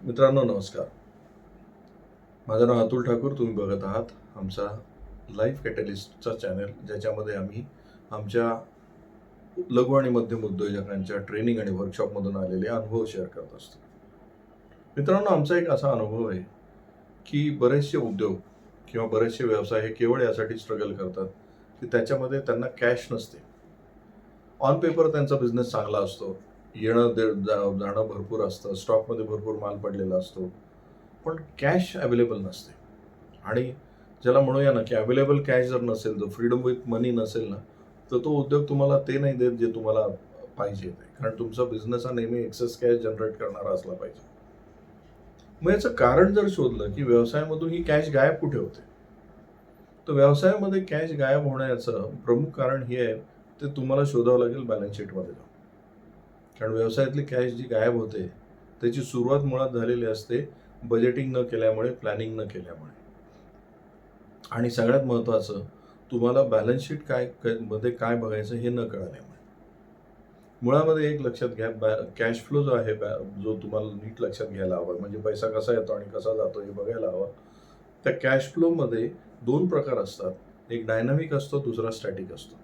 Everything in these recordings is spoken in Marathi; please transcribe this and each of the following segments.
मित्रांनो नमस्कार. माझं नाव अतुल ठाकूर. तुम्ही बघत आहात आमचा लाईफ कॅटलिस्टचा चॅनल, ज्याच्यामध्ये आम्ही आमच्या लघु आणि मध्यम उद्योजकांच्या ट्रेनिंग आणि वर्कशॉपमधून आलेले अनुभव शेअर करत असतो. मित्रांनो, आमचा एक असा अनुभव आहे की बरेचसे उद्योग किंवा बरेचसे व्यवसाय हे केवळ यासाठी स्ट्रगल करतात की त्याच्यामध्ये त्यांना कॅश नसते. ऑन पेपर त्यांचा बिझनेस चांगला असतो, जाणं भरपूर असतं, स्टॉकमध्ये भरपूर माल पडलेला असतो, पण कॅश अवेलेबल नसते. आणि ज्याला म्हणूया ना की अवेलेबल कॅश जर नसेल, जर फ्रीडम विथ मनी नसेल ना, तर तो उद्योग तुम्हाला ते नाही देत जे तुम्हाला पाहिजे ते. कारण तुमचा बिझनेस हा नेहमी एक्सेस कॅश जनरेट करणारा असला पाहिजे. मग याचं कारण जर शोधलं की व्यवसायामधून ही कॅश गायब कुठे होते, तर व्यवसायामध्ये कॅश गायब होण्याचं प्रमुख कारण हे आहे, ते तुम्हाला शोधावं लागेल बॅलन्स शीटमध्ये जाऊन. कारण व्यवसायातली कॅश जी गायब होते त्याची सुरुवात मुळात झालेली असते बजेटिंग न केल्यामुळे, प्लॅनिंग न केल्यामुळे. आणि सगळ्यात महत्त्वाचं, तुम्हाला बॅलन्स शीट मध्ये काय बघायचं हे न कळल्यामुळे. मुळामध्ये एक लक्षात घ्या, कॅश फ्लो जो आहे, जो तुम्हाला नीट लक्षात घ्यायला हवा, म्हणजे पैसा कसा येतो आणि कसा जातो हे बघायला हवं. त्या कॅश फ्लोमध्ये दोन प्रकार असतात. एक डायनामिक असतो, दुसरा स्टॅटिक असतो.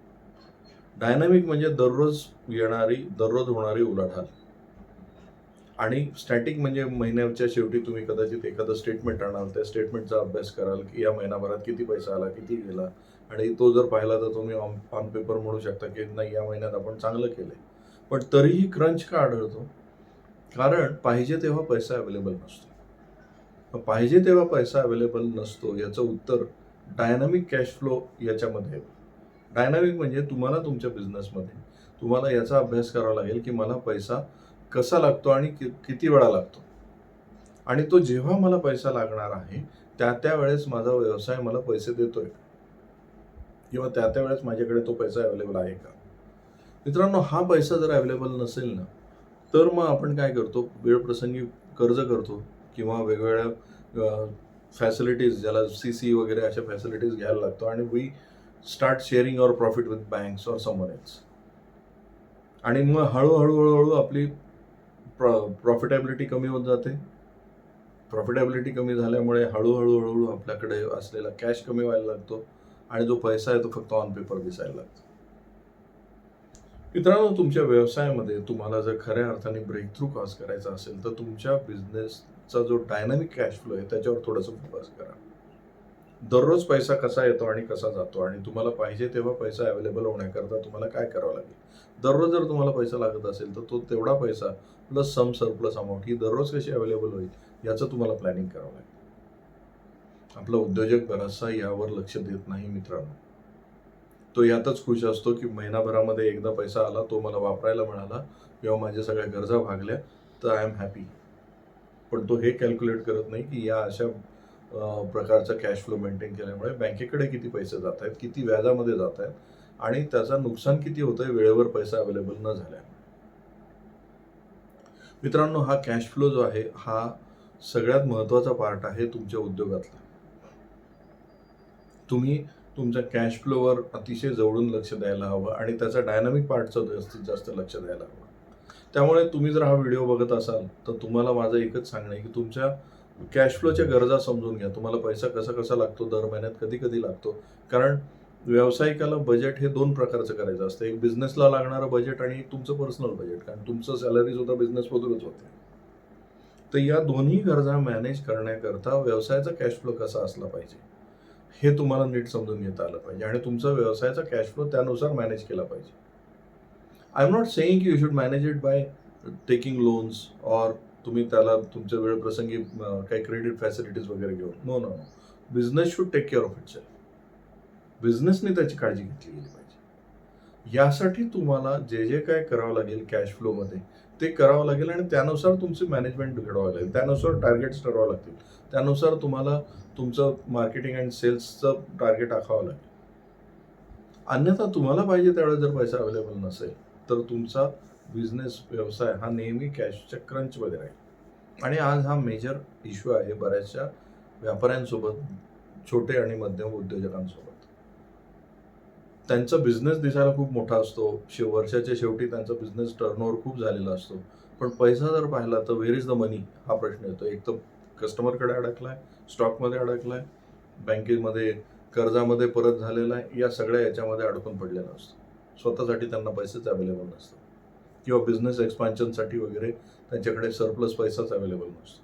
डायनामिक म्हणजे दररोज होणारी उलाढाल. आणि स्टॅटिक म्हणजे महिन्याच्या शेवटी तुम्ही कदाचित एखादं स्टेटमेंट आणाल, त्या स्टेटमेंटचा अभ्यास कराल की या महिनाभरात किती पैसा आला, किती गेला, आणि तो जर पाहिला तर तुम्ही ऑन पेपर म्हणू शकता की नाही, या महिन्यात आपण चांगलं केलंय. पण तरीही क्रंच का आढळतो? कारण पाहिजे तेव्हा पैसा अवेलेबल नसतो. पाहिजे तेव्हा पैसा अवेलेबल नसतो याचं उत्तर डायनामिक कॅश फ्लो याच्यामध्ये आहे. डायनामिक म्हणजे तुम्हाला तुमच्या बिझनेसमध्ये तुम्हाला याचा अभ्यास करावा लागेल की मला पैसा कसा लागतो आणि किती वेळा लागतो, आणि तो जेव्हा मला पैसा लागणार आहे त्या वेळेस माझा व्यवसाय मला पैसे देतोय, किंवा त्या वेळेस माझ्याकडे तो पैसा अवेलेबल आहे का. मित्रांनो, हा पैसा जर अवेलेबल नसेल ना, तर मग आपण काय करतो, वेळप्रसंगी कर्ज करतो किंवा वेगवेगळ्या फॅसिलिटीज, ज्याला CC वगैरे अशा फॅसिलिटीज घ्यायला लागतो, आणि we start sharing our profit with banks और समवन एल्स. आणि मग हळूहळू आपली प्रॉफिटेबिलिटी कमी होत जाते. प्रॉफिटेबिलिटी कमी झाल्यामुळे हळूहळू आपल्याकडे असलेला कॅश कमी व्हायला लागतो, आणि जो पैसा आहे तो फक्त ऑन पेपर दिसायला लागतो. मित्रांनो, तुमच्या व्यवसायामध्ये तुम्हाला जर खऱ्या अर्थाने ब्रेक थ्रू कॉज करायचा असेल, तर तुमच्या बिझनेसचा जो डायनामिक कॅश फ्लो आहे त्याच्यावर थोडंसं फोकस करा. दररोज पैसा कसा येतो आणि कसा जातो, आणि तुम्हाला पाहिजे तेव्हा पैसा अवेलेबल होण्याकरता तुम्हाला काय करावं लागेल. दररोज जर तुम्हाला पैसा लागत असेल, तर तो तेवढा पैसा प्लस सम सरप्लस अमाऊंट ही दररोज कशी अवेलेबल होईल याचं तुम्हाला प्लॅनिंग करावं लागेल. आपला उद्योजक बराचसा यावर लक्ष देत नाही मित्रांनो. तो यातच खुश असतो की महिनाभरामध्ये एकदा पैसा आला, तो मला वापरायला मिळाला किंवा माझ्या सगळ्या गरजा भागल्या, तर आय एम हॅपी. पण तो हे कॅल्क्युलेट करत नाही की या अशा प्रकारचा कॅश फ्लो मेंटेन केल्यामुळे बँकेकडे किती पैसे जात आहेत, किती व्याजामध्ये जात आहेत, आणि त्याचा नुकसान किती होतंय वेळेवर पैसा अवेलेबल न झाल्यामुळे. मित्रांनो, हा कॅश फ्लो जो आहे हा सगळ्यात महत्त्वाचा पार्ट आहे तुमच्या उद्योगातला. तुम्ही तुमच्या कॅश फ्लोवर अतिशय जवळून लक्ष द्यायला हवं, आणि त्याचा डायनामिक पार्टचं जास्तीत जास्त लक्ष द्यायला हवं. त्यामुळे तुम्ही जर हा व्हिडिओ बघत असाल, तर तुम्हाला माझं एकच सांगणं आहे की तुमच्या कॅश फ्लोच्या गरजा समजून घ्या. तुम्हाला पैसा कसा कसा लागतो, दर महिन्यात कधी कधी लागतो. कारण व्यावसायिकाला बजेट हे दोन प्रकारचं करायचं असतं. एक बिझनेसला लागणारं बजेट, आणि एक तुमचं पर्सनल बजेट, कारण तुमचं सॅलरी सुद्धा बिझनेसमधूनच होते. तर या दोन्ही गरजा मॅनेज करण्याकरता व्यवसायाचा कॅश फ्लो कसा असला पाहिजे हे तुम्हाला नीट समजून घेता आलं पाहिजे, आणि तुमचा व्यवसायाचा कॅश फ्लो त्यानुसार मॅनेज केला पाहिजे. आय एम नॉट सेईंग की you should manage it by taking loans, और तुम्ही त्याला तुमच्या वेळप्रसंगी काही क्रेडिट फॅसिलिटीज वगैरे घेऊन. No no no. Business should take care of itself. बिझनेसने त्याची काळजी घेतली गेली पाहिजे. यासाठी तुम्हाला जे जे काय करावं लागेल कॅश फ्लोमध्ये ते करावं लागेल, आणि त्यानुसार तुमची मॅनेजमेंट घडवावं लागेल, त्यानुसार टार्गेट्स ठरवावं लागतील, त्यानुसार तुम्हाला तुमचं मार्केटिंग अँड सेल्सचं टार्गेट आखावं लागेल. अन्यथा तुम्हाला पाहिजे त्यावेळेस जर पैसा अवेलेबल नसेल, तर तुमचा बिझनेस व्यवसाय हा नेहमी कॅशच्या क्रंचमध्ये राहील. आणि आज हा मेजर इश्यू आहे बऱ्याचशा व्यापाऱ्यांसोबत, छोटे आणि मध्यम उद्योजकांसोबत. त्यांचा बिझनेस दिसायला खूप मोठा असतो, वर्षाच्या शेवटी त्यांचा बिझनेस टर्नओव्हर खूप झालेला असतो, पण पैसा जर पाहिला तर व्हेअर इज द मनी हा प्रश्न येतो. एक तर कस्टमरकडे अडकलाय, स्टॉकमध्ये अडकलाय, बँकेमध्ये कर्जामध्ये परत झालेला आहे, या सगळ्या याच्यामध्ये अडकून पडलेला असतो. स्वतःसाठी त्यांना पैसेच अवेलेबल नसतात किंवा बिझनेस एक्सपान्शनसाठी वगैरे त्यांच्याकडे सरप्लस पैसाच अवेलेबल नसतो.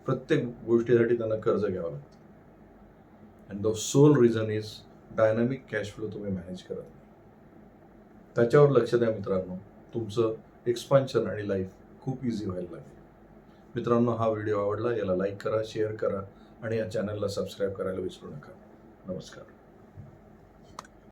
प्रत्येक गोष्टीसाठी त्यांना कर्ज घ्यावं लागतं. And the sole reason is dynamic cash flow तुम्ही मॅनेज करत नाही. त्याच्यावर लक्ष द्या मित्रांनो, तुमचं एक्सपान्शन आणि लाईफ खूप इझी व्हायला लागेल. मित्रांनो, हा व्हिडिओ आवडला, याला लाईक करा, शेअर करा आणि या चॅनलला सबस्क्राईब करायला विसरू नका. नमस्कार.